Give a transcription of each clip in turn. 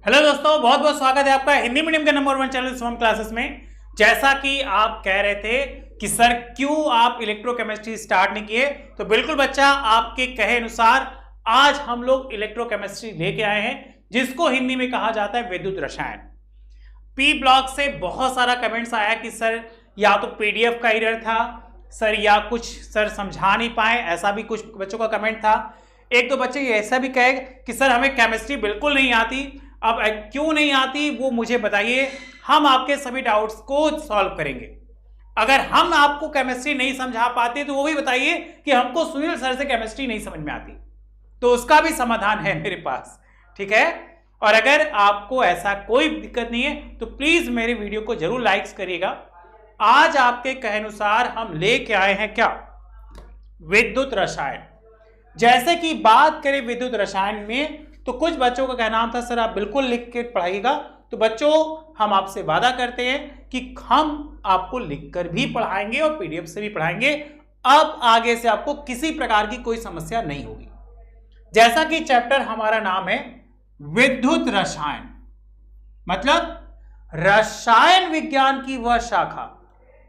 Hello दोस्तों, बहुत बहुत स्वागत है आपका हिंदी मीडियम के नंबर 1 चैनल सोम क्लासेस में। जैसा कि आप कह रहे थे कि सर क्यों आप इलेक्ट्रोकेमिस्ट्री स्टार्ट नहीं किए, तो बिल्कुल बच्चा, आपके कहे अनुसार आज हम लोग इलेक्ट्रोकेमिस्ट्री लेके आए हैं, जिसको हिंदी में कहा जाता है विद्युत रसायन। पी ब्लॉक से बहुत सारा कमेंट्स आया कि सर या तो पीडीएफ का एरर था सर, या कुछ सर समझा नहीं पाए, ऐसा भी कुछ बच्चों का कमेंट था। एक दो बच्चे ऐसा भी कहे कि सर हमें केमिस्ट्री बिल्कुल नहीं आती। अब क्यों नहीं आती वो मुझे बताइए, हम आपके सभी डाउट्स को सॉल्व करेंगे। अगर हम आपको केमिस्ट्री नहीं समझा पाते तो वो भी बताइए कि हमको सुनील सर से केमिस्ट्री नहीं समझ में आती, तो उसका भी समाधान है मेरे पास, ठीक है। और अगर आपको ऐसा कोई दिक्कत नहीं है तो प्लीज मेरे वीडियो को जरूर लाइक्स करिएगा। आज आपके कहे अनुसार हम लेके आए हैं क्या, विद्युत रसायन। जैसे कि बात करें विद्युत रसायन में, तो कुछ बच्चों का कहना था सर आप बिल्कुल लिख के पढ़ाइएगा। तो बच्चों, हम आपसे वादा करते हैं कि हम आपको लिखकर भी पढ़ाएंगे और पीडीएफ से भी पढ़ाएंगे। अब आगे से आपको किसी प्रकार की कोई समस्या नहीं होगी। जैसा कि चैप्टर हमारा नाम है विद्युत रसायन, मतलब रसायन विज्ञान की वह शाखा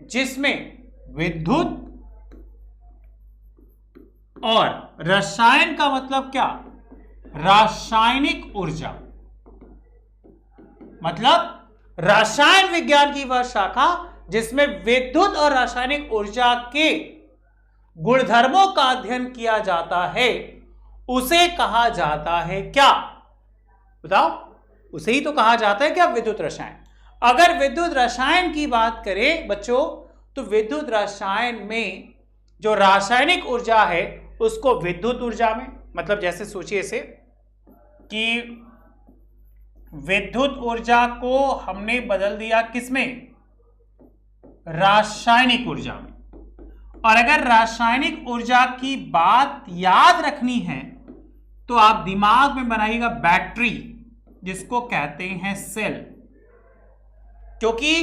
जिसमें विद्युत और रसायन का मतलब क्या, रासायनिक ऊर्जा, मतलब रसायन विज्ञान की वह शाखा जिसमें विद्युत और रासायनिक ऊर्जा के गुणधर्मों का अध्ययन किया जाता है, उसे कहा जाता है क्या, बताओ। उसे ही तो कहा जाता है क्या, विद्युत रसायन। अगर विद्युत रसायन की बात करें बच्चों, तो विद्युत रसायन में जो रासायनिक ऊर्जा है उसको विद्युत ऊर्जा में, मतलब जैसे सोचिए इसे कि विद्युत ऊर्जा को हमने बदल दिया किसमें, रासायनिक ऊर्जा में। और अगर रासायनिक ऊर्जा की बात याद रखनी है तो आप दिमाग में बनाइएगा बैटरी, जिसको कहते हैं सेल, क्योंकि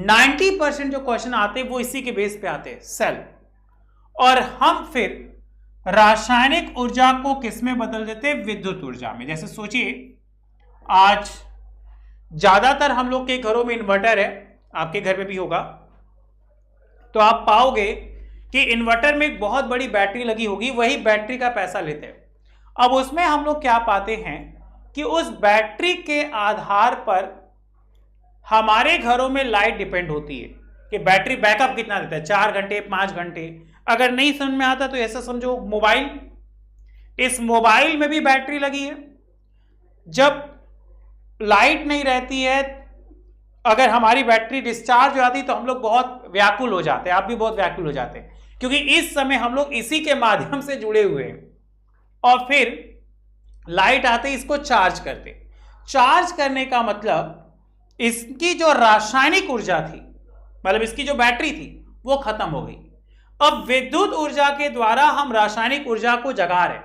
90% जो क्वेश्चन आते हैं वो इसी के बेस पे आते हैं, सेल। और हम फिर रासायनिक ऊर्जा को किसमें बदल देते हैं, विद्युत ऊर्जा में। जैसे सोचिए, आज ज्यादातर हम लोग के घरों में इन्वर्टर है, आपके घर में भी होगा, तो आप पाओगे कि इन्वर्टर में एक बहुत बड़ी बैटरी लगी होगी, वही बैटरी का पैसा लेते हैं। अब उसमें हम लोग क्या पाते हैं कि उस बैटरी के आधार पर हमारे घरों में लाइट डिपेंड होती है कि बैटरी बैकअप कितना देता है, 4 घंटे 5 घंटे। अगर नहीं समझ में आता तो ऐसा समझो मोबाइल, इस मोबाइल में भी बैटरी लगी है। जब लाइट नहीं रहती है, अगर हमारी बैटरी डिस्चार्ज हो जाती तो हम लोग बहुत व्याकुल हो जाते हैं, आप भी बहुत व्याकुल हो जाते हैं, क्योंकि इस समय हम लोग इसी के माध्यम से जुड़े हुए हैं। और फिर लाइट आते ही इसको चार्ज करते, चार्ज करने का मतलब इसकी जो रासायनिक ऊर्जा थी, मतलब इसकी जो बैटरी थी, वो खत्म हो गई। अब विद्युत ऊर्जा के द्वारा हम रासायनिक ऊर्जा को जगा रहे,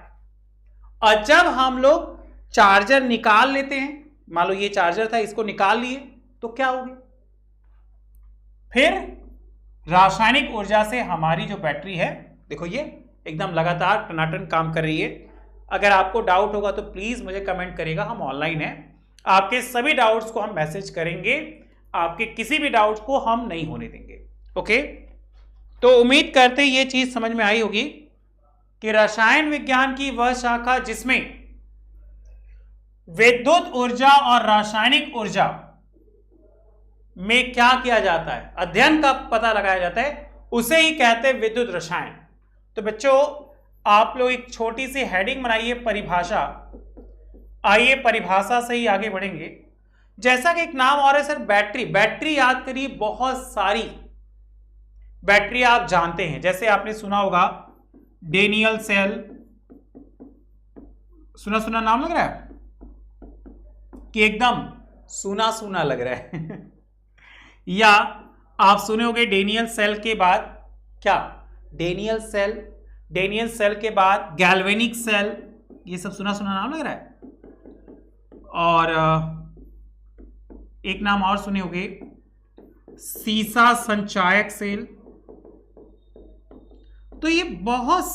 और जब हम लोग चार्जर निकाल लेते हैं, मान लो ये चार्जर था, इसको निकाल लिए, तो क्या होगी, फिर रासायनिक ऊर्जा से हमारी जो बैटरी है, देखो ये एकदम लगातार टनाटन काम कर रही है। अगर आपको डाउट होगा तो प्लीज मुझे कमेंट करिएगा, हम ऑनलाइन हैं, आपके सभी डाउट्स को हम मैसेज करेंगे, आपके किसी भी डाउट्स को हम नहीं होने देंगे। ओके, तो उम्मीद करते ये चीज समझ में आई होगी कि रसायन विज्ञान की वह शाखा जिसमें विद्युत ऊर्जा और रासायनिक ऊर्जा में क्या किया जाता है, अध्ययन का पता लगाया जाता है, उसे ही कहते हैं विद्युत रसायन। तो बच्चों, आप लोग एक छोटी सी हेडिंग बनाइए, परिभाषा। आइए परिभाषा से ही आगे बढ़ेंगे। जैसा कि एक नाम और है सर, बैटरी। बैटरी याद करिए, बहुत सारी बैटरी आप जानते हैं, जैसे आपने सुना होगा डेनियल सेल, सुना सुना नाम लग रहा है कि एकदम सुना सुना लग रहा है या आप सुने होंगे डेनियल सेल के बाद क्या, डेनियल सेल के बाद गैल्वेनिक सेल, ये सब सुना सुना नाम लग रहा है। और एक नाम और सुने होंगे, सीसा संचायक सेल। तो ये बहुत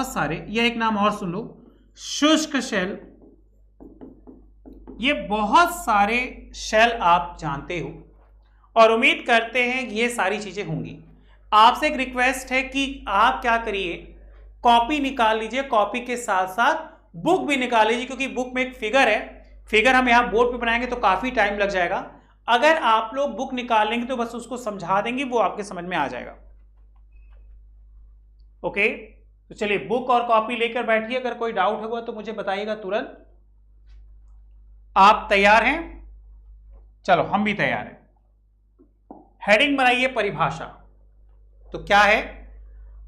सारे, या एक नाम और सुन लो, शुष्क सेल, ये बहुत सारे शेल आप जानते हो और उम्मीद करते हैं कि ये सारी चीजें होंगी। आपसे एक रिक्वेस्ट है कि आप क्या करिए, कॉपी निकाल लीजिए, कॉपी के साथ साथ बुक भी निकाल लीजिए, क्योंकि बुक में एक फिगर है, फिगर हम यहाँ बोर्ड पे बनाएंगे तो काफी टाइम लग जाएगा। अगर आप लोग बुक निकाल लेंगे तो बस उसको समझा देंगे, वो आपके समझ में आ जाएगा। ओके, तो चलिए बुक और कॉपी लेकर बैठिए। अगर कोई डाउट होगा तो मुझे बताइएगा तुरंत। आप तैयार हैं? चलो हम भी तैयार हैं। हेडिंग बनाइए परिभाषा। तो क्या है?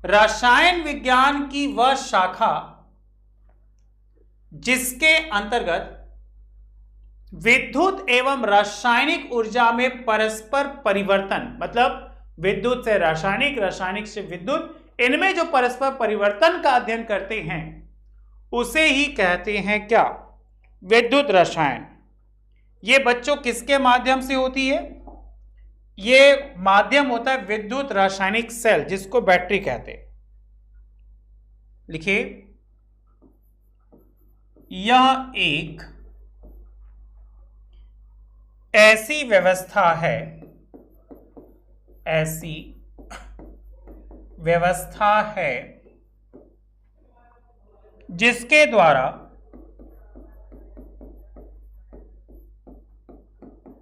रसायन विज्ञान की वह शाखा जिसके अंतर्गत विद्युत एवं रासायनिक ऊर्जा में परस्पर परिवर्तन, मतलब विद्युत से रासायनिक, रासायनिक से विद्युत, इनमें जो परस्पर परिवर्तन का अध्ययन करते हैं उसे ही कहते हैं क्या? विद्युत रसायन। ये बच्चों किसके माध्यम से होती है? ये माध्यम होता है विद्युत रासायनिक सेल, जिसको बैटरी कहते हैं। लिखिए, यह एक ऐसी व्यवस्था है, ऐसी व्यवस्था है जिसके द्वारा,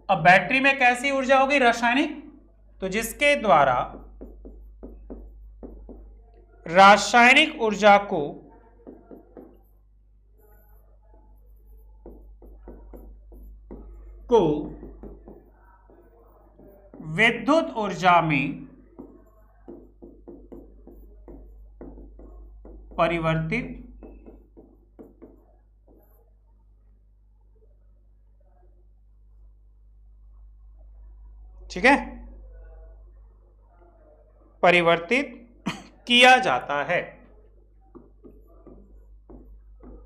अब बैटरी में कैसी ऊर्जा होगी? रासायनिक। तो जिसके द्वारा रासायनिक ऊर्जा को विद्युत ऊर्जा में परिवर्तित ठीक है, परिवर्तित किया जाता है।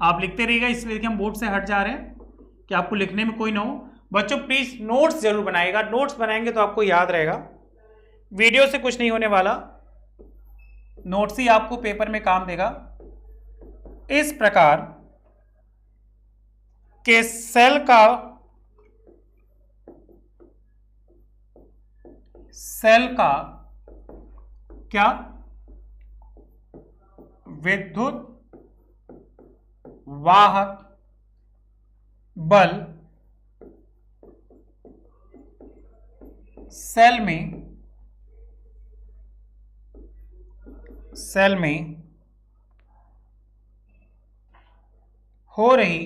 आप लिखते रहिएगा, इसलिए देखिए हम बोर्ड से हट जा रहे हैं कि आपको लिखने में कोई ना हो। बच्चों प्लीज नोट्स जरूर बनाइएगा, नोट्स बनाएंगे तो आपको याद रहेगा। वीडियो से कुछ नहीं होने वाला, नोट्स ही आपको पेपर में काम देगा। इस प्रकार के सेल का क्या? विद्युत वाहक बल सेल में हो रही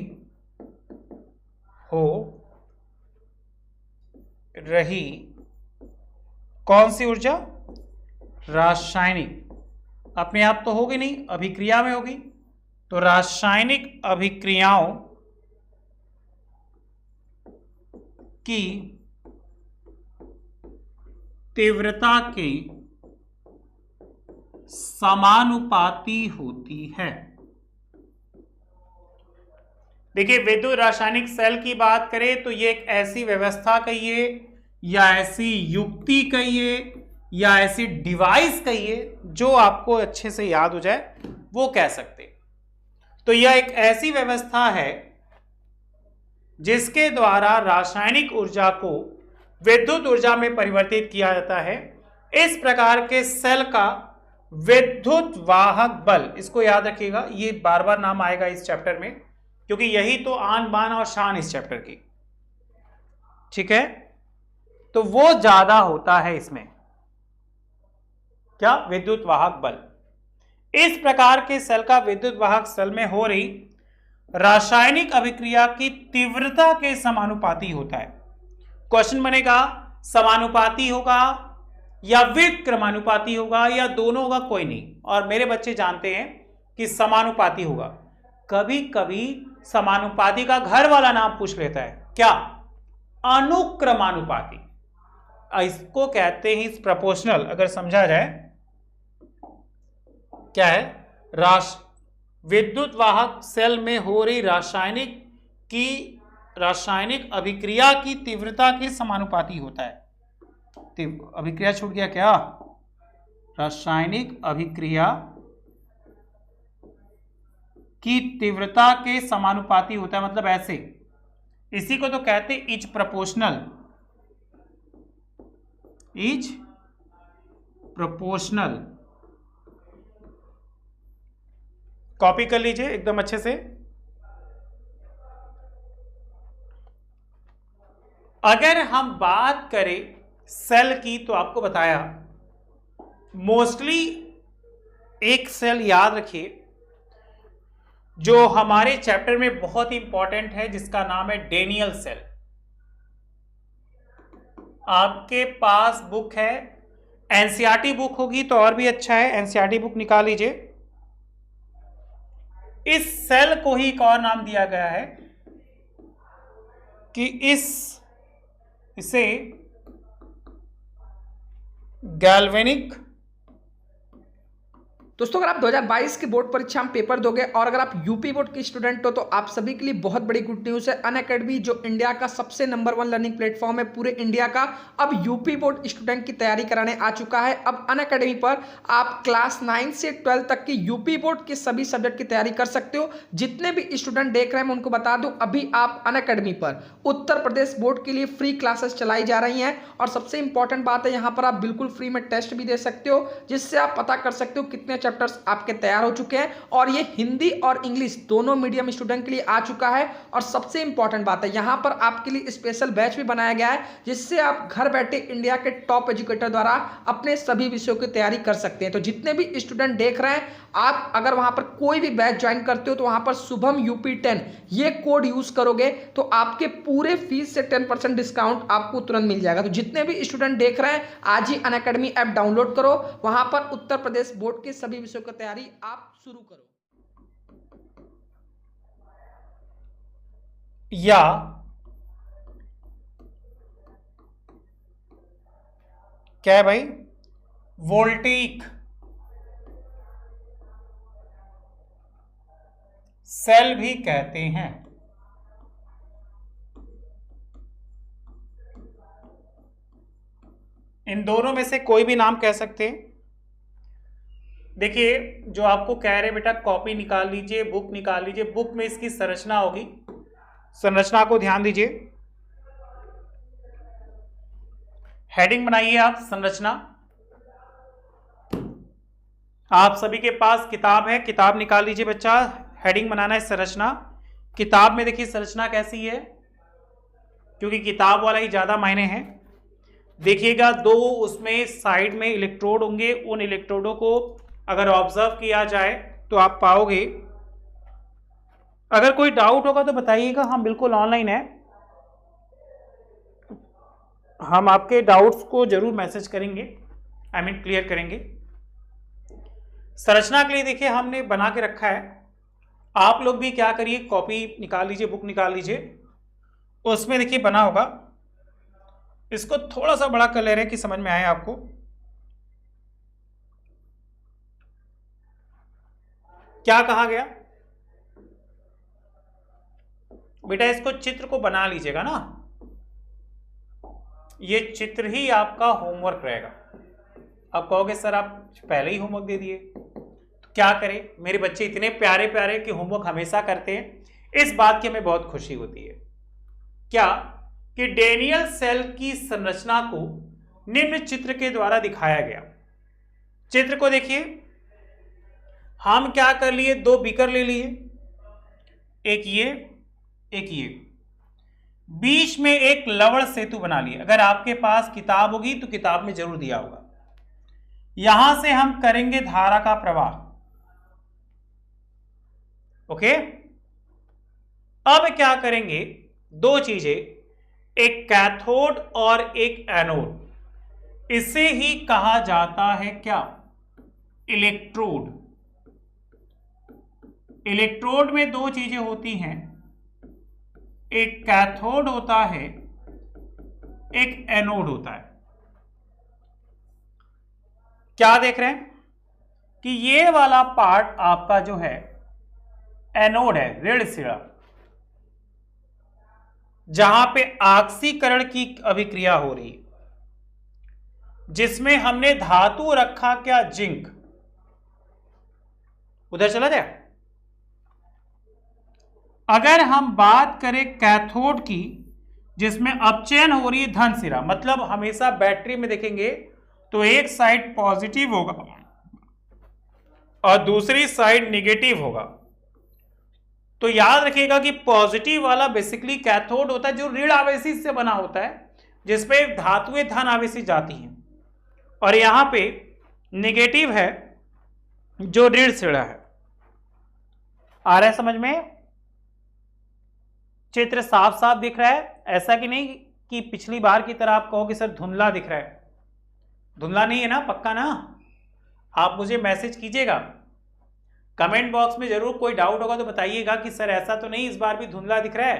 कौन सी ऊर्जा? रासायनिक। अपने आप तो होगी नहीं, अभिक्रिया में होगी। तो रासायनिक अभिक्रियाओं की तीव्रता के समानुपाती होती है। देखिए, विद्युत रासायनिक सेल की बात करें तो ये एक ऐसी व्यवस्था कहिए, या ऐसी युक्ति कहिए, या ऐसी डिवाइस कहिए जो आपको अच्छे से याद हो जाए, वो कह सकते। तो यह एक ऐसी व्यवस्था है जिसके द्वारा रासायनिक ऊर्जा को विद्युत ऊर्जा में परिवर्तित किया जाता है। इस प्रकार के सेल का विद्युत वाहक बल, इसको याद रखिएगा, ये बार बार नाम आएगा इस चैप्टर में, क्योंकि यही तो आन बान और शान इस चैप्टर की। ठीक है, तो वो ज्यादा होता है इसमें, क्या? विद्युत वाहक बल। इस प्रकार के सेल का विद्युत वाहक सेल में हो रही रासायनिक अभिक्रिया की तीव्रता के समानुपाती होता है। क्वेश्चन बनेगा, समानुपाती होगा या विक्रमानुपाती होगा या दोनों होगा? कोई नहीं। और मेरे बच्चे जानते हैं कि समानुपाती होगा। कभी कभी समानुपाती का घर वाला नाम पूछ लेता है, क्या? अनुक्रमानुपाती। इसको कहते हैं प्रोपोर्शनल। अगर समझा जाए क्या है? विद्युत वाहक सेल में हो रही रासायनिक अभिक्रिया की तीव्रता के समानुपाती होता है। अभिक्रिया छूट गया क्या? रासायनिक अभिक्रिया की तीव्रता के समानुपाती होता है, मतलब ऐसे इसी को तो कहते is proportional, is proportional. Copy कर लीजिए एकदम अच्छे से। अगर हम बात करें सेल की तो आपको बताया मोस्टली एक सेल याद रखिए जो हमारे चैप्टर में बहुत ही इंपॉर्टेंट है, जिसका नाम है डेनियल सेल। आपके पास बुक है, एनसीईआरटी बुक होगी तो और भी अच्छा है, एनसीईआरटी बुक निकाल लीजिए। इस सेल को ही एक और नाम दिया गया है कि इसे गैल्वेनिक। दोस्तों, अगर आप 2022 की बोर्ड परीक्षा में पेपर दोगे और अगर आप यूपी बोर्ड के स्टूडेंट हो तो आप सभी के लिए बहुत बड़ी गुड न्यूज़ है। अनअकैडमी जो इंडिया का सबसे नंबर 1 लर्निंग प्लेटफॉर्म है पूरे इंडिया का, अब यूपी बोर्ड स्टूडेंट की तैयारी कराने आ चुका है। अब अनअकैडमी पर आप क्लास 9 से 12 तक की यूपी बोर्ड के सभी सब्जेक्ट की तैयारी कर सकते हो। जितने भी स्टूडेंट देख रहे हैं मैं उनको बता दूं, अभी आप अनअकैडमी पर उत्तर प्रदेश बोर्ड के लिए फ्री क्लासेस चलाई जा रही हैं। और सबसे इंपॉर्टेंट बात है, यहाँ पर आप बिल्कुल फ्री में टेस्ट भी दे सकते हो, जिससे आप पता कर सकते हो कितने चैप्टर्स आपके तैयार हो चुके हैं। और ये हिंदी और इंग्लिश दोनों मीडियम स्टूडेंट के लिए आ चुका है। और सबसे इंपॉर्टेंट बात है, यहां पर आपके लिए स्पेशल बैच भी बनाया गया है, जिससे आप घर बैठे इंडिया के टॉप एजुकेटर द्वारा अपने सभी विषयों की तैयारी कर सकते हैं। तो जितने भी स्टूडेंट देख रहे हैं, आप अगर वहां पर कोई भी बैच ज्वाइन करते हो तो वहां पर शुभम UP10 ये कोड यूज करोगे तो आपके पूरे फीस से 10% डिस्काउंट आपको तुरंत मिल जाएगा। तो जितने भी स्टूडेंट देख रहे हैं, आज ही अनअकैडमी ऐप डाउनलोड करो, वहां पर उत्तर प्रदेश बोर्ड के सभी विषयों की तैयारी आप शुरू करो। या क्या है भाई, वोल्टेइक सेल भी कहते हैं। इन दोनों में से कोई भी नाम कह सकते हैं। देखिए, जो आपको कह रहे बेटा कॉपी निकाल लीजिए, बुक निकाल लीजिए, बुक में इसकी संरचना होगी, संरचना को ध्यान दीजिए। हेडिंग बनाइए आप, संरचना। आप सभी के पास किताब है, किताब निकाल लीजिए बच्चा, हेडिंग बनाना है संरचना। किताब में देखिए संरचना कैसी है, क्योंकि किताब वाला ही ज्यादा मायने है। देखिएगा, दो उसमें साइड में इलेक्ट्रोड होंगे, उन इलेक्ट्रोडों को अगर ऑब्जर्व किया जाए तो आप पाओगे। अगर कोई डाउट होगा तो बताइएगा, हम बिल्कुल ऑनलाइन है, हम आपके डाउट्स को जरूर मैसेज करेंगे, क्लियर करेंगे। संरचना के लिए देखिए हमने बना के रखा है, आप लोग भी क्या करिए, कॉपी निकाल लीजिए, बुक निकाल लीजिए, उसमें देखिए बना होगा। इसको थोड़ा सा बड़ा कर ले रहे हैं कि समझ में आए आपको। क्या कहा गया बेटा, इसको चित्र को बना लीजिएगा ना, ये चित्र ही आपका होमवर्क रहेगा। अब कहोगे सर आप पहले ही होमवर्क दे दिए, तो क्या करें, मेरे बच्चे इतने प्यारे प्यारे कि होमवर्क हमेशा करते हैं। इस बात की हमें बहुत खुशी होती है क्या कि डेनियल सेल की संरचना को निम्न चित्र के द्वारा दिखाया गया। चित्र को देखिए, हम क्या कर लिए, दो बीकर ले लिए, एक ये एक ये, बीच में एक लवण सेतु बना लिए। अगर आपके पास किताब होगी तो किताब में जरूर दिया होगा। यहां से हम करेंगे धारा का प्रवाह। ओके, अब क्या करेंगे, दो चीजें, एक कैथोड और एक एनोड। इसे ही कहा जाता है क्या, इलेक्ट्रोड। इलेक्ट्रोड में दो चीजें होती हैं, एक कैथोड होता है, एक एनोड होता है। क्या देख रहे हैं कि ये वाला पार्ट आपका जो है एनोड है, ऋण सिरा, जहां पे ऑक्सीकरण की अभिक्रिया हो रही है, जिसमें हमने धातु रखा क्या, जिंक। उधर चला जाए। अगर हम बात करें कैथोड की, जिसमें अपचयन हो रही है धन सिरा, मतलब हमेशा बैटरी में देखेंगे तो एक साइड पॉजिटिव होगा और दूसरी साइड नेगेटिव होगा। तो याद रखिएगा कि पॉजिटिव वाला बेसिकली कैथोड होता है जो ऋण आवेशी से बना होता है, जिसपे धातुएं धन आवेशी जाती हैं, और यहां पे नेगेटिव है जो ऋण सिरा है। आ रहा है समझ में? चित्र साफ साफ दिख रहा है, ऐसा कि नहीं कि पिछली बार की तरह आप कहो कि सर धुंधला दिख रहा है। धुंधला नहीं है ना, पक्का ना? आप मुझे मैसेज कीजिएगा, कमेंट बॉक्स में जरूर, कोई डाउट होगा तो बताइएगा कि सर ऐसा तो नहीं इस बार भी धुंधला दिख रहा है,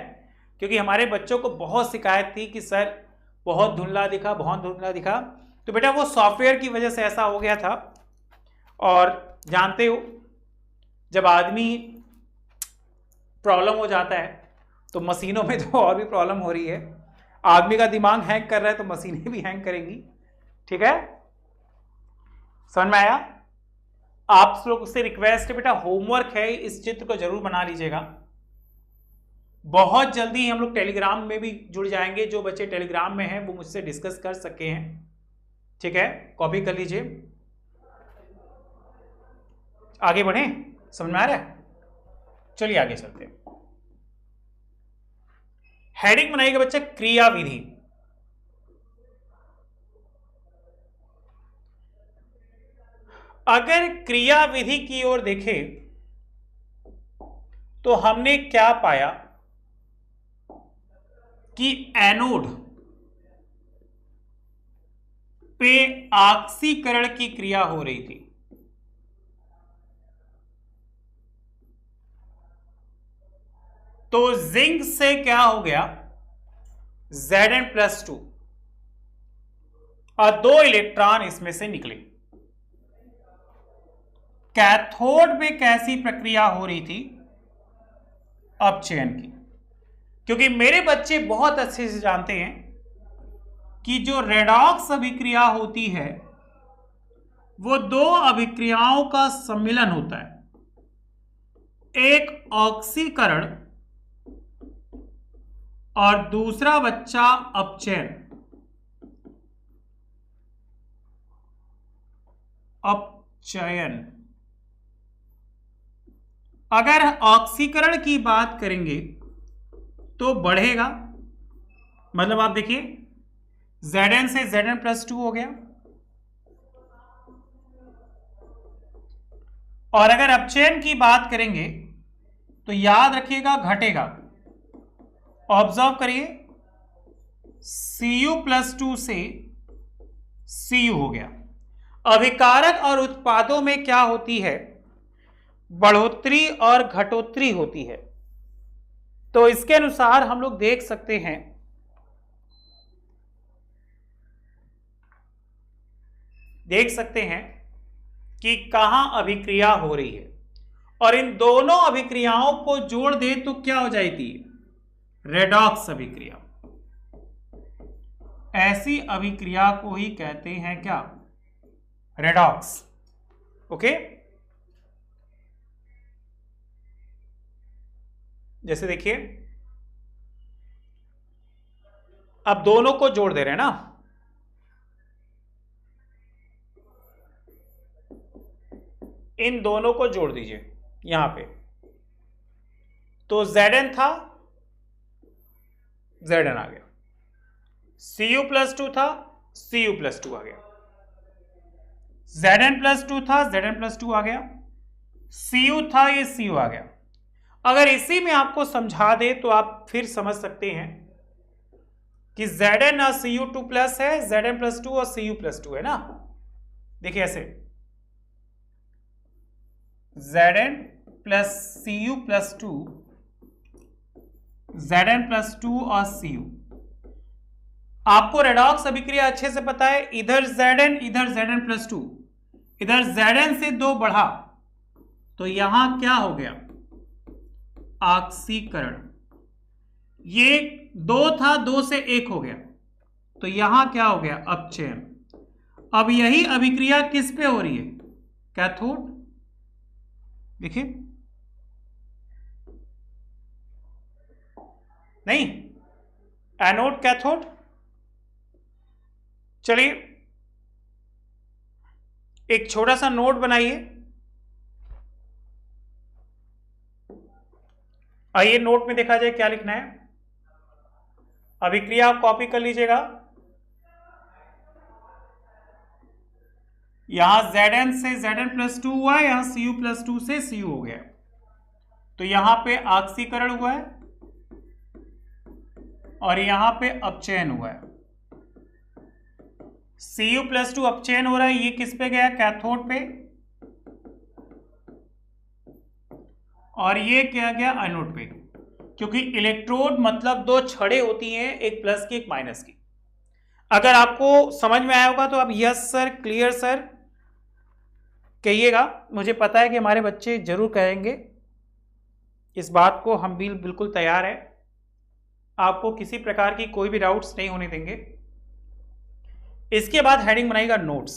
क्योंकि हमारे बच्चों को बहुत शिकायत थी कि सर बहुत धुंधला दिखा, बहुत धुंधला दिखा। तो बेटा वो सॉफ्टवेयर की वजह से ऐसा हो गया था, और जानते हो जब आदमी प्रॉब्लम हो जाता है तो मशीनों में तो और भी प्रॉब्लम हो रही है। आदमी का दिमाग हैंग कर रहा है तो मशीनें भी हैंग करेंगी। ठीक है, समझ में आया? आप लोग से रिक्वेस्ट है बेटा, होमवर्क है, इस चित्र को जरूर बना लीजिएगा। बहुत जल्दी हम लोग टेलीग्राम में भी जुड़ जाएंगे, जो बच्चे टेलीग्राम में हैं वो मुझसे डिस्कस कर सके हैं। ठीक है, कॉपी कर लीजिए। आगे बढ़े, समझ में आ रहा है? चलिए आगे चलते हैं। हेडिंग बनाइएगा बच्चा क्रिया विधि। अगर क्रिया विधि की ओर देखें तो हमने क्या पाया कि एनोड पे ऑक्सीकरण की क्रिया हो रही थी। तो जिंक से क्या हो गया, Zn+2 और 2 इलेक्ट्रॉन इसमें से निकले। कैथोड में कैसी प्रक्रिया हो रही थी? अपचयन की। क्योंकि मेरे बच्चे बहुत अच्छे से जानते हैं कि जो रेडॉक्स अभिक्रिया होती है वो 2 अभिक्रियाओं का सम्मिलन होता है, एक ऑक्सीकरण और दूसरा बच्चा अपचयन। अगर ऑक्सीकरण की बात करेंगे तो बढ़ेगा, मतलब आप देखिए Zn से Zn+2 हो गया, और अगर अपचयन की बात करेंगे तो याद रखिएगा घटेगा। ऑब्जर्व करिए, Cu+2 से Cu हो गया। अभिकारक और उत्पादों में क्या होती है? बढ़ोतरी और घटोतरी होती है। तो इसके अनुसार हम लोग देख सकते हैं कि कहां अभिक्रिया हो रही है, और इन दोनों अभिक्रियाओं को जोड़ दे तो क्या हो जाएगी? रेडॉक्स अभिक्रिया। ऐसी अभिक्रिया को ही कहते हैं क्या? रेडॉक्स। ओके, जैसे देखिए अब दोनों को जोड़ दे रहे हैं ना, इन दोनों को जोड़ दीजिए यहां पे। तो Zn था, Zn आ गया, Cu+2 था, Cu+2 आ गया, Zn+2 था, Zn+2 आ गया, Cu था, ये Cu आ गया। अगर इसी में आपको समझा दे तो आप फिर समझ सकते हैं कि Zn और Cu2+ है, Zn+2 और Cu+2 है ना। देखिए ऐसे Zn प्लस Cu+2, Zn+2 और Cu। आपको रेडॉक्स अभिक्रिया अच्छे से पता है, इधर Zn इधर Zn+2, इधर Zn से 2 बढ़ा तो यहां क्या हो गया? ऑक्सीकरण। ये 2 था, 2 से 1 हो गया तो यहां क्या हो गया? अपचयन। अब यही अभिक्रिया किस पे हो रही है? कैथोड। देखिए नहीं, एनोड कैथोड। चलिए एक छोटा सा नोट बनाइए। आइए नोट में देखा जाए क्या लिखना है। अभिक्रिया आप कॉपी कर लीजिएगा। यहां Zn से Zn+2 हुआ है, यहां Cu+2 से Cu हो गया, तो यहां पे ऑक्सीकरण हुआ है और यहां पे अपचयन हुआ है। Cu+2 अपचयन हो रहा है, ये किस पे गया? कैथोड पे, और ये क्या गया? एनोड पे, क्योंकि इलेक्ट्रोड मतलब दो छड़ें होती हैं, एक प्लस की एक माइनस की। अगर आपको समझ में आया होगा तो आप यस सर, क्लियर सर कहिएगा। मुझे पता है कि हमारे बच्चे जरूर कहेंगे, इस बात को हम भी बिल्कुल तैयार है, आपको किसी प्रकार की कोई भी डाउट्स नहीं होने देंगे। इसके बाद हेडिंग बनाएगा नोट्स।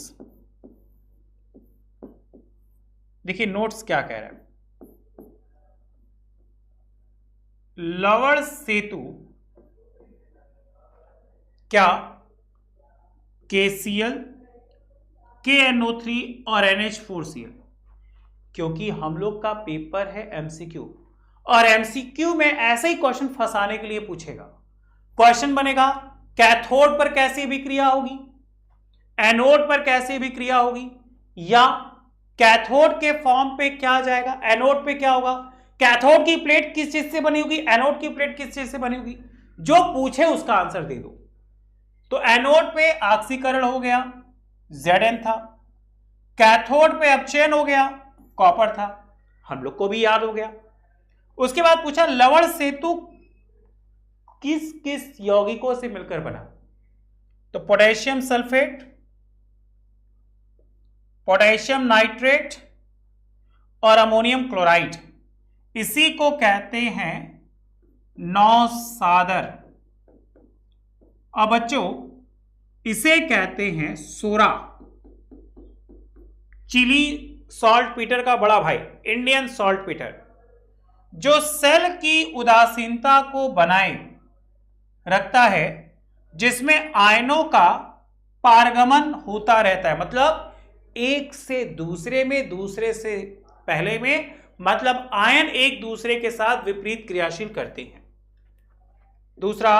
देखिए नोट्स क्या कह रहा है। लवण सेतु क्या KCl, KNO3 और NH4Cl, क्योंकि हम लोग का पेपर है MCQ, और MCQ में ऐसे ही क्वेश्चन फंसाने के लिए पूछेगा। क्वेश्चन बनेगा कैथोड पर कैसी अभिक्रिया होगी, एनोड पर कैसी अभिक्रिया होगी, या कैथोड के फॉर्म पे क्या जाएगा, एनोड पे क्या होगा, कैथोड की प्लेट किस चीज से बनी होगी, एनोड की प्लेट किस चीज से बनी होगी। जो पूछे उसका आंसर दे दो। तो एनोड पे ऑक्सीकरण हो गया, Zn था, कैथोड पे अपचयन हो गया, कॉपर था, हम लोग को भी याद हो गया। उसके बाद पूछा लवण सेतु किस किस यौगिकों से मिलकर बना, तो पोटेशियम सल्फेट, पोटेशियम नाइट्रेट और अमोनियम क्लोराइड, इसी को कहते हैं नौसादर। अब बच्चों इसे कहते हैं सोरा, चिली सॉल्ट पीटर का बड़ा भाई, इंडियन सॉल्ट पीटर, जो सेल की उदासीनता को बनाए रखता है, जिसमें आयनों का पारगमन होता रहता है, मतलब एक से दूसरे में, दूसरे से पहले में, मतलब आयन एक दूसरे के साथ विपरीत क्रियाशील करते हैं। दूसरा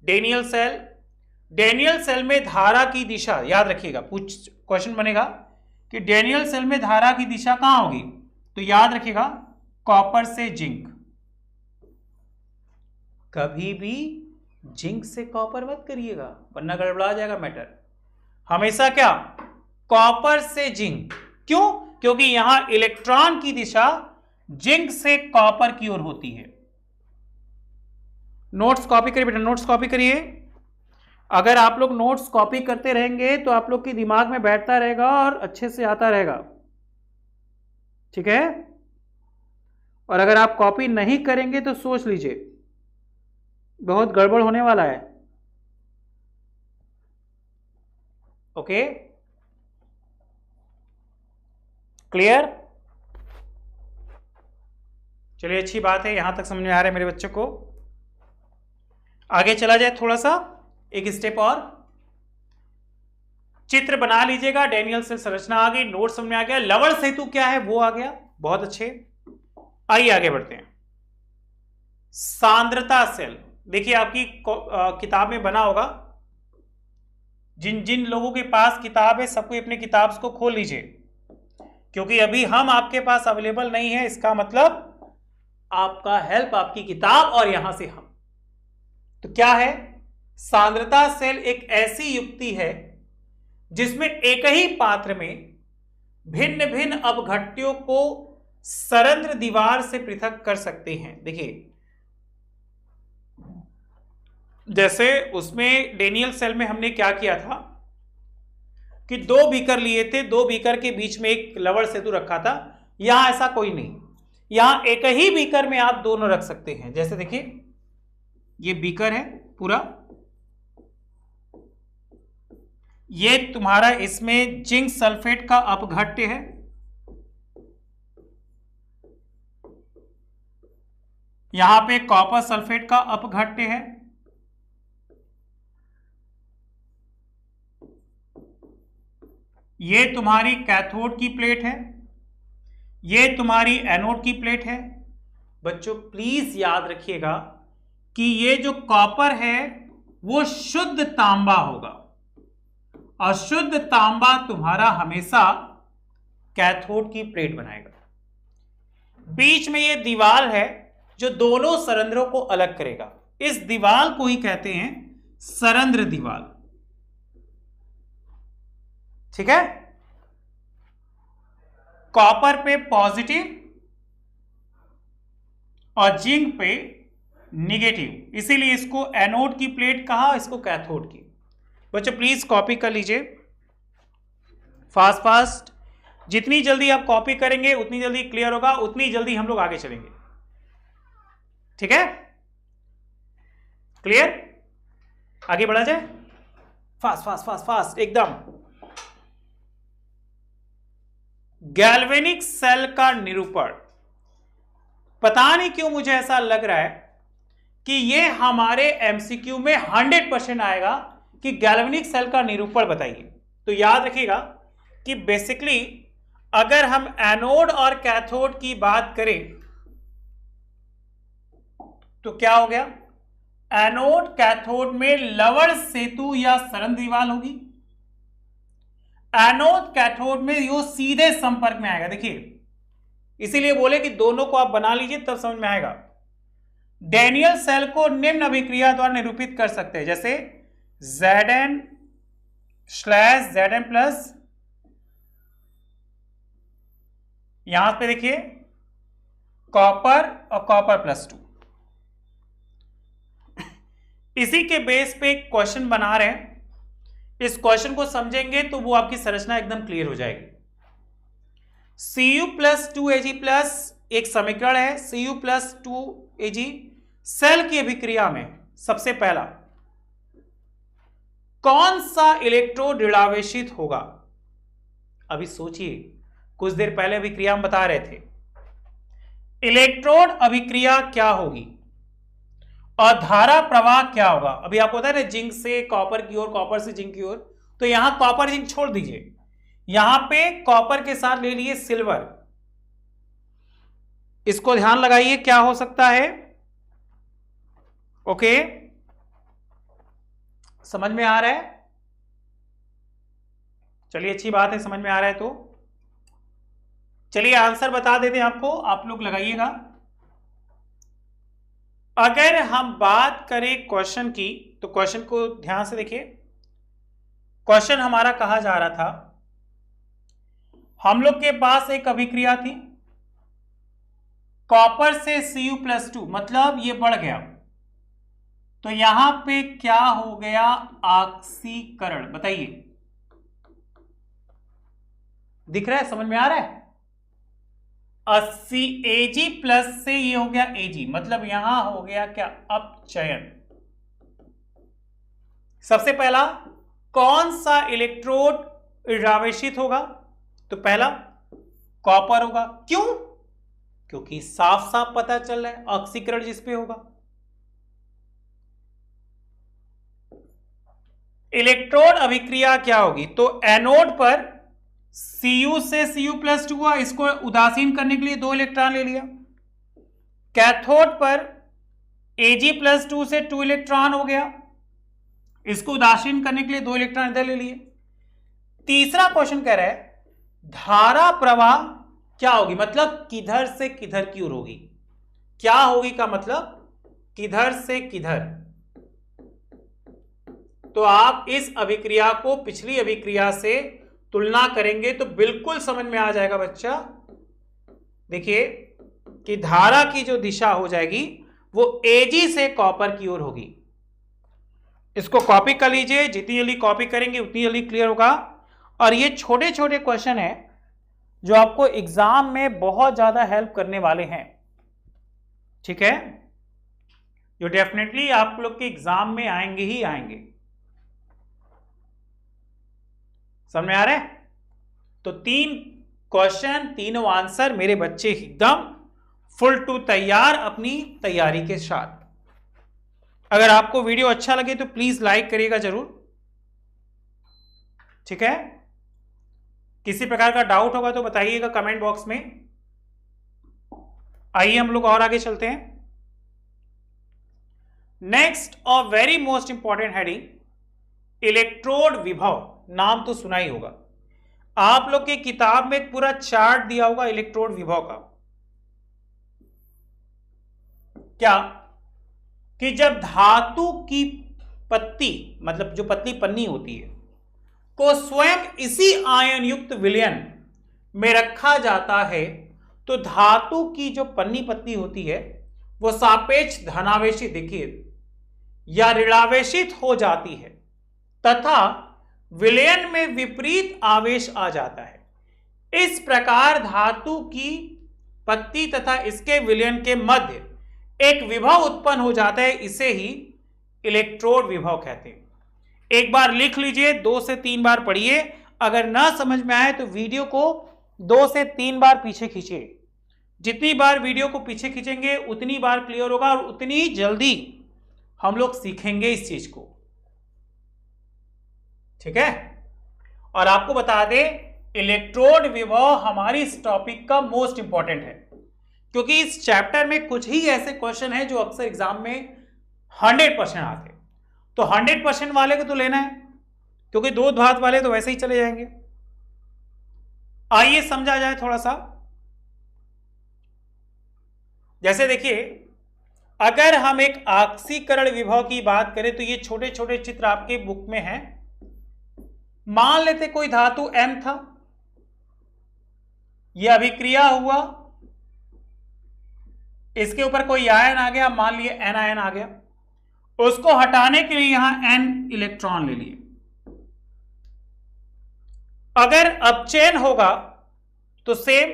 डेनियल सेल, डेनियल सेल में धारा की दिशा याद रखिएगा, क्वेश्चन बनेगा कि डेनियल सेल में धारा की दिशा कहां होगी, तो याद रखिएगा कॉपर से जिंक। कभी भी जिंक से कॉपर मत करिएगा वरना गड़बड़ा जाएगा मैटर। हमेशा क्या, कॉपर से जिंक। क्यों? क्योंकि यहां इलेक्ट्रॉन की दिशा जिंक से कॉपर की ओर होती है। नोट्स कॉपी करिए बेटा, नोट्स कॉपी करिए। अगर आप लोग नोट्स कॉपी करते रहेंगे तो आप लोग के दिमाग में बैठता रहेगा और अच्छे से आता रहेगा, ठीक है। और अगर आप कॉपी नहीं करेंगे तो सोच लीजिए बहुत गड़बड़ होने वाला है। Okay, clear? चलिए अच्छी बात है, यहां तक समझ में आ रहा है मेरे बच्चों को। आगे चला जाए थोड़ा सा, एक स्टेप और। चित्र बना लीजिएगा, डेनियल सेल संरचना आ गई, नोट समझ में आ गया, लवण सेतु क्या है वो आ गया, बहुत अच्छे। आइए आगे बढ़ते हैं। सांद्रता सेल, देखिए आपकी किताब में बना होगा, जिन जिन लोगों के पास किताब है सबको अपनी किताब को खोल लीजिए, क्योंकि अभी हम आपके पास अवेलेबल नहीं है, इसका मतलब आपका हेल्प आपकी किताब और यहां से हम। तो क्या है सांद्रता सेल? एक ऐसी युक्ति है जिसमें एक ही पात्र में भिन्न भिन्न अपघट्यों को सरंध्र दीवार से पृथक कर सकते हैं। देखिए जैसे उसमें डेनियल सेल में हमने क्या किया था कि दो बीकर लिए थे, दो बीकर के बीच में एक लवण सेतु रखा था। यहां ऐसा कोई नहीं, यहां एक ही बीकर में आप दोनों रख सकते हैं। जैसे देखिए ये बीकर है पूरा, ये तुम्हारा इसमें जिंक सल्फेट का अपघट्य है, यहां पे कॉपर सल्फेट का अपघट्य है, ये तुम्हारी कैथोड की प्लेट है, ये तुम्हारी एनोड की प्लेट है। बच्चों प्लीज याद रखिएगा कि ये जो कॉपर है वो शुद्ध तांबा होगा, और शुद्ध तांबा तुम्हारा हमेशा कैथोड की प्लेट बनाएगा। बीच में ये दीवार है जो दोनों सरंध्रों को अलग करेगा, इस दीवार को ही कहते हैं सरंध्र दीवार। ठीक है, कॉपर पे पॉजिटिव और जिंक पे निगेटिव, इसीलिए इसको एनोड की प्लेट कहा, इसको कैथोड की। बच्चों प्लीज कॉपी कर लीजिए फास्ट फास्ट, जितनी जल्दी आप कॉपी करेंगे उतनी जल्दी क्लियर होगा, उतनी जल्दी हम लोग आगे चलेंगे। ठीक है, क्लियर, आगे बढ़ा जाए, फास्ट फास्ट फास्ट फास्ट एकदम। गैल्वेनिक सेल का निरूपण, पता नहीं क्यों मुझे ऐसा लग रहा है कि ये हमारे एमसीक्यू में 100% आएगा कि गैल्वेनिक सेल का निरूपण बताइए। तो याद रखिएगा कि बेसिकली अगर हम एनोड और कैथोड की बात करें तो क्या हो गया, एनोड कैथोड में लवण सेतु या सरंध्र दीवार होगी, एनोड कैथोड में यो सीधे संपर्क में आएगा। देखिए इसीलिए बोले कि दोनों को आप बना लीजिए तब समझ में आएगा। डैनियल सेल को निम्न अभिक्रिया द्वारा निरूपित कर सकते हैं, जैसे Zn/Zn+, यहां पे देखिए कॉपर और कॉपर+2। इसी के बेस पे एक क्वेश्चन बना रहे हैं, इस क्वेश्चन को समझेंगे तो वो आपकी संरचना एकदम क्लियर हो जाएगी। Cu+2Ag+ एक समीकरण है, Cu+2Ag सेल की अभिक्रिया में सबसे पहला कौन सा इलेक्ट्रोड ऋणावेशित होगा। अभी सोचिए, कुछ देर पहले अभिक्रिया हम बता रहे थे इलेक्ट्रोड अभिक्रिया क्या होगी और धारा प्रवाह क्या होगा। अभी आपको पता है ना, जिंक से कॉपर की ओर, कॉपर से जिंक की ओर, तो यहां कॉपर जिंक छोड़ दीजिए, यहां पे कॉपर के साथ ले लिए सिल्वर। इसको ध्यान लगाइए क्या हो सकता है। ओके, समझ में आ रहा है, चलिए अच्छी बात है, समझ में आ रहा है तो चलिए आंसर बता देते हैं आपको, आप लोग लगाइएगा। अगर हम बात करें क्वेश्चन की तो क्वेश्चन को ध्यान से देखिए। क्वेश्चन हमारा कहा जा रहा था, हम लोग के पास एक अभिक्रिया थी कॉपर से Cu+2, मतलब ये बढ़ गया, तो यहां पे क्या हो गया, ऑक्सीकरण। बताइए दिख रहा है, समझ में आ रहा है। 80 Ag+ से ये हो गया Ag, मतलब यहां हो गया क्या, अपचयन। सबसे पहला कौन सा इलेक्ट्रोड ऋणावेशित होगा, तो पहला कॉपर होगा। क्यों, क्योंकि साफ साफ पता चल रहा है ऑक्सीकरण जिस पे होगा। इलेक्ट्रोड अभिक्रिया क्या होगी, तो एनोड पर Cu से Cu+2 हुआ, इसको उदासीन करने के लिए 2 इलेक्ट्रॉन ले लिया। कैथोड पर Ag+2 से 2 इलेक्ट्रॉन हो गया, इसको उदासीन करने के लिए 2 इलेक्ट्रॉन इधर ले लिए। तीसरा क्वेश्चन कह रहा है धारा प्रवाह क्या होगी, मतलब किधर से किधर की ओर होगी। क्या होगी का मतलब किधर से किधर। तो आप इस अभिक्रिया को पिछली अभिक्रिया से तुलना करेंगे तो बिल्कुल समझ में आ जाएगा बच्चा। देखिए कि धारा की जो दिशा हो जाएगी वो Ag से कॉपर की ओर होगी। इसको कॉपी कर लीजिए, जितनी जल्दी कॉपी करेंगे उतनी जल्दी क्लियर होगा। और ये छोटे छोटे क्वेश्चन हैं जो आपको एग्जाम में बहुत ज्यादा हेल्प करने वाले हैं, ठीक है, जो डेफिनेटली आप लोग के एग्जाम में आएंगे ही आएंगे। समझ में आ रहा है। तो 3 क्वेश्चन, तीनों आंसर मेरे बच्चे एकदम फुल टू तैयार अपनी तैयारी के साथ। अगर आपको वीडियो अच्छा लगे तो प्लीज लाइक करिएगा जरूर, ठीक है। किसी प्रकार का डाउट होगा तो बताइएगा कमेंट बॉक्स में। आइए हम लोग और आगे चलते हैं। नेक्स्ट और very most important heading, electrode विभव। नाम तो सुना ही होगा, आप लोग की किताब में एक पूरा चार्ट दिया होगा इलेक्ट्रोड विभव का। क्या कि जब धातु की पत्ती, मतलब जो पतली पन्नी होती है, को स्वयं इसी आयन युक्त विलयन में रखा जाता है तो धातु की जो पन्नी पत्ती होती है वो सापेक्ष धनावेशित, देखिए, या ऋणावेशित हो जाती है तथा विलयन में विपरीत आवेश आ जाता है। इस प्रकार धातु की पत्ती तथा इसके विलयन के मध्य एक विभव उत्पन्न हो जाता है, इसे ही इलेक्ट्रोड विभव कहते हैं। एक बार लिख लीजिए, 2 से 3 बार पढ़िए। अगर ना समझ में आए तो वीडियो को 2 से 3 बार पीछे खींचिए। जितनी बार वीडियो को पीछे खींचेंगे उतनी बार क्लियर होगा और उतनी जल्दी हम लोग सीखेंगे इस चीज को, ठीक है। और आपको बता दें, इलेक्ट्रोड विभव हमारी इस टॉपिक का मोस्ट इंपॉर्टेंट है, क्योंकि इस चैप्टर में कुछ ही ऐसे क्वेश्चन हैं जो अक्सर एग्जाम में 100% आते हैं। तो 100% वाले को तो लेना है, क्योंकि 2 धात वाले तो वैसे ही चले जाएंगे। आइए समझा जाए थोड़ा सा। जैसे देखिए, अगर हम एक आक्सीकरण विभव की बात करें तो ये छोटे छोटे चित्र आपके बुक में हैं। मान लेते कोई धातु M था, यह अभिक्रिया हुआ, इसके ऊपर कोई आयन आ गया, मान लिए N आयन आ गया, उसको हटाने के लिए यहां N इलेक्ट्रॉन ले लिए। अगर अपचयन होगा तो सेम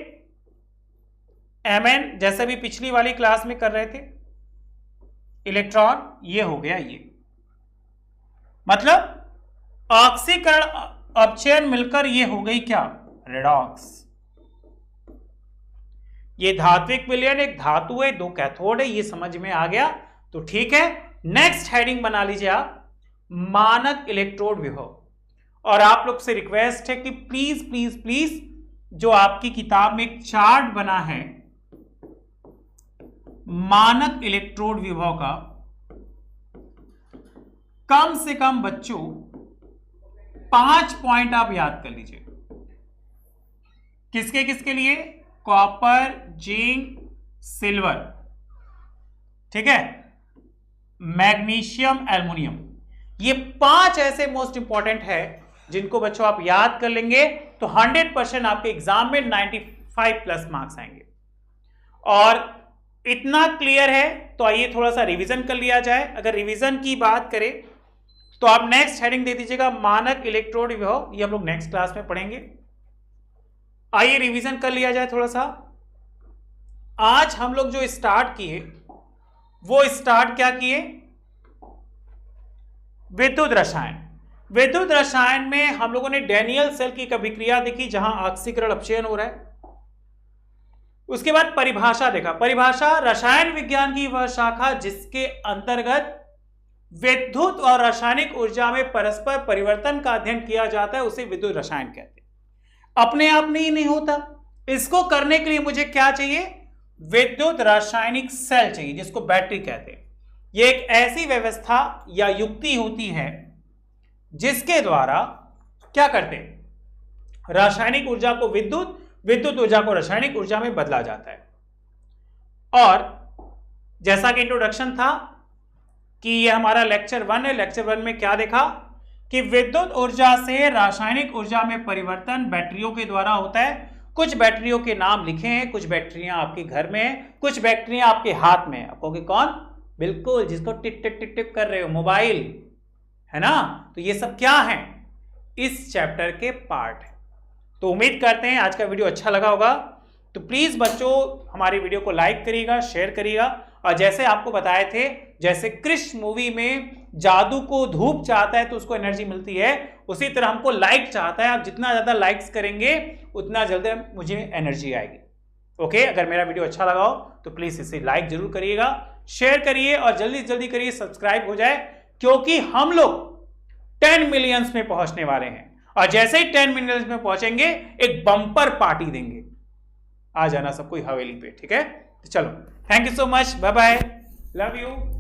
Mn, जैसे भी पिछली वाली क्लास में कर रहे थे, इलेक्ट्रॉन ये हो गया, ये मतलब ऑक्सीकरण अपचयन मिलकर ये हो गई क्या, रेडॉक्स। ये धात्विक विलयन, एक धातु है, 2 कैथोड है, ये समझ में आ गया तो ठीक है। नेक्स्ट हेडिंग बना लीजिए आप, मानक इलेक्ट्रोड विभव। और आप लोग से रिक्वेस्ट है कि प्लीज प्लीज प्लीज जो आपकी किताब में एक चार्ट बना है मानक इलेक्ट्रोड विभव का, कम से कम बच्चों 5 पॉइंट आप याद कर लीजिए। किसके किसके लिए, कॉपर, जिंक, सिल्वर, ठीक है, मैग्नीशियम, एल्युमिनियम। ये 5 ऐसे मोस्ट इंपॉर्टेंट है जिनको बच्चों आप याद कर लेंगे तो 100% आपके एग्जाम में 95+ मार्क्स आएंगे। और इतना क्लियर है तो आइए थोड़ा सा रिवीजन कर लिया जाए। अगर रिवीजन की बात करें तो आप नेक्स्ट हेडिंग दे दीजिएगा, मानक इलेक्ट्रोड विभव। ये हम लोग नेक्स्ट क्लास में पढ़ेंगे। आइए रिवीजन कर लिया जाए थोड़ा सा। आज हम लोग जो स्टार्ट किए वो स्टार्ट क्या किए, विद्युत रसायन। विद्युत रसायन में हम लोगों ने डैनियल सेल की अभिक्रिया देखी जहां ऑक्सीकरण अपचयन हो रहा है। उसके बाद परिभाषा देखा। परिभाषा रसायन विज्ञान की वह शाखा जिसके अंतर्गत विद्युत और रासायनिक ऊर्जा में परस्पर परिवर्तन का अध्ययन किया जाता है, उसे विद्युत रसायन कहते हैं। अपने आप में ही नहीं होता, इसको करने के लिए मुझे क्या चाहिए, विद्युत रासायनिक सेल चाहिए, जिसको बैटरी कहते हैं। यह एक ऐसी व्यवस्था या युक्ति होती है जिसके द्वारा क्या करते हैं, रासायनिक ऊर्जा को विद्युत, विद्युत ऊर्जा को रासायनिक ऊर्जा में बदला जाता है। और जैसा कि इंट्रोडक्शन था कि यह हमारा लेक्चर 1 है। लेक्चर 1 में क्या देखा कि विद्युत ऊर्जा से रासायनिक ऊर्जा में परिवर्तन बैटरियों के द्वारा होता है। कुछ बैटरियों के नाम लिखे हैं, कुछ बैटरियां आपके घर में हैं, कुछ बैटरियां आपके हाथ में है। आप कहोगे कौन, बिल्कुल जिसको टिक टिक टिक टिक कर रहे हो, मोबाइल है ना। तो ये सब क्या है, इस चैप्टर के पार्ट है। तो उम्मीद करते हैं आज का वीडियो अच्छा लगा होगा। तो प्लीज बच्चों हमारी वीडियो को लाइक करिएगा, शेयर करिएगा। और जैसे आपको बताए थे, जैसे कृष्ण मूवी में जादू को धूप चाहता है तो उसको एनर्जी मिलती है, उसी तरह हमको लाइक चाहता है। आप जितना ज्यादा लाइक्स करेंगे उतना जल्दी मुझे एनर्जी आएगी। ओके, अगर मेरा वीडियो अच्छा लगा हो तो प्लीज इसे लाइक जरूर करिएगा, शेयर करिए और जल्दी से जल्दी करिए सब्सक्राइब हो जाए, क्योंकि हम लोग 10 मिलियंस में पहुंचने वाले हैं और जैसे ही 10 मिलियंस में पहुंचेंगे एक बम्पर पार्टी देंगे। आ जाना सब कोई हवेली पे, ठीक है? तो चलो, thank you so much, bye bye, love you.